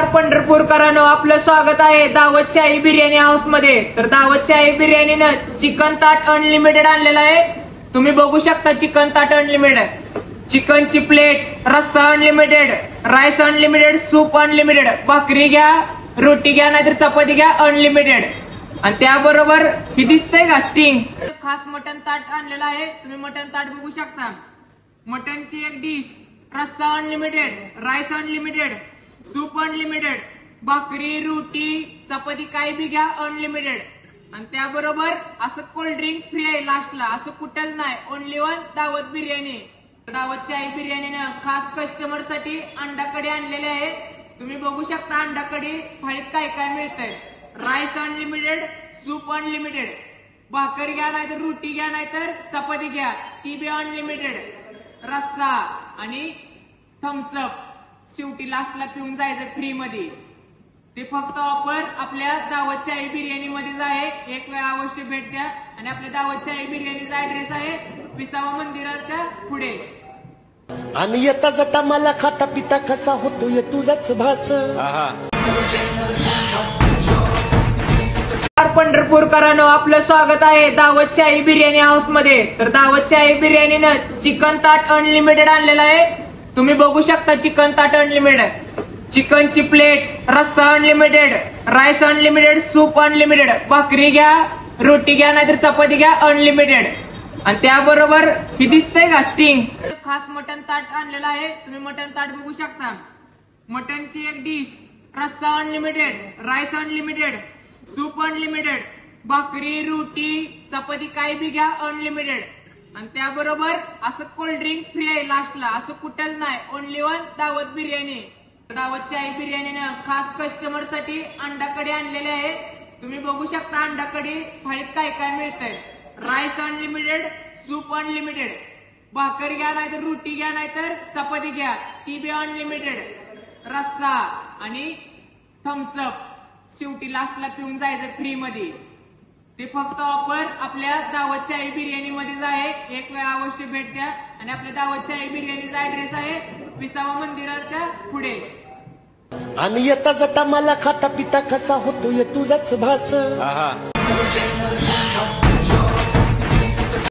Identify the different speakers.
Speaker 1: पंढरपूरकरांनो, आपलं स्वागत आहे दावत शाही बिर्याणी हाऊस मध्ये। तर दावत शाही बिर्याणीनं चिकन ताट अनलिमिटेड आणलेलं आहे। तुम्ही बघू शकता चिकन ताट अनलिमिटेड, चिकनची प्लेट, रस्सा unlimited, rice unlimited, soup unlimited, भाकरी घ्या, रोटी घ्या, नाहीतर चपाती घ्या अनलिमिटेड। आणि त्याबरोबर ही दिसतंय का स्टिंग, खास मटन ताट आणलेलं आहे। तुम्ही मटन ताट बघू शकता, मटनची एक डिश, रस्सा unlimited, rice unlimited, soup unlimited, भाकरी, रोटी, चपाती काही बी घ्या अनलिमिटेड। आणि त्याबरोबर असं कोल्ड ड्रिंक फ्री आहे लास्टला, असं कुठेच नाही, ओनली वन दावत बिर्याणी। दावत शाही बिर्याणीनं खास कस्टमर साठी अंडा कढी आणलेले आहे। तुम्ही बघू शकता अंडा कढी थाळीत काय काय मिळतंय, राईस अनलिमिटेड, सूप अनलिमिटेड, भाकरी घ्या नाहीतर रोटी घ्या नाहीतर चपाती घ्या ती बी अनलिमिटेड, रस्सा आणि थम्सअप शेवटी लास्टला पिऊन जायचं फ्री मध्ये। ते फक्त ऑफर आपल्या दावत शाही बिर्याणी मध्येच आहे, एक वेळा अवश्य भेट द्या। आणि आपल्या दावत शाही बिर्याणीचा ऍड्रेस आहे विसावा मंदिराच्या पुढे।
Speaker 2: आणि येता जाता मला खाता पिता कसा होतोय तुझाच भास।
Speaker 1: पंढरपूरकरांनो, आपलं स्वागत आहे दावत शाही बिर्याणी हाऊस मध्ये। तर दावत शाही बिर्याणीनं चिकन ताट अनलिमिटेड आणलेलं आहे। तुम्ही बघू शकता चिकन ताट अनलिमिटेड, चिकनची प्लेट, रस्सा unlimited, rice unlimited, soup unlimited, भाकरी घ्या, रोटी घ्या नाहीतर चपाती घ्या अनलिमिटेड। आणि त्याबरोबर ही दिसतंय का स्टिंग, खास मटन ताट आणलेलं आहे। तुम्ही मटन ताट बघू शकता, मटनची एक डिश, रस्सा unlimited, rice unlimited, soup unlimited, भाकरी, रोटी, चपाती काही बी घ्या अनलिमिटेड। आणि त्याबरोबर असं कोल्ड ड्रिंक फ्री आहे लास्टला, असं कुठेच नाही, ओनली वन दावत बिर्याणी। दावत शाही बिर्याणीनं खास कस्टमर साठी अंडा कढी आणलेले आहे। तुम्ही बघू शकता अंडा कढी थाळीत काय काय मिळतंय, राईस अनलिमिटेड, सूप अनलिमिटेड, भाकरी घ्या नाहीतर रोटी घ्या नाहीतर चपाती घ्या ती बी अनलिमिटेड, रस्सा आणि थम्सअप शेवटी लास्टला पिऊन जायचं फ्री मध्ये। ते फक्त ऑफर आपल्या दावत शाही बिर्याणी मध्येच आहे, एक वेळा अवश्य भेट द्या। आणि आपल्या दावत शाही बिर्याणीचा ऍड्रेस आहे विसावा मंदिराच्या पुढे।
Speaker 2: आणि येता जाता मला खाता पिता कसा होतोय तुझाच भास।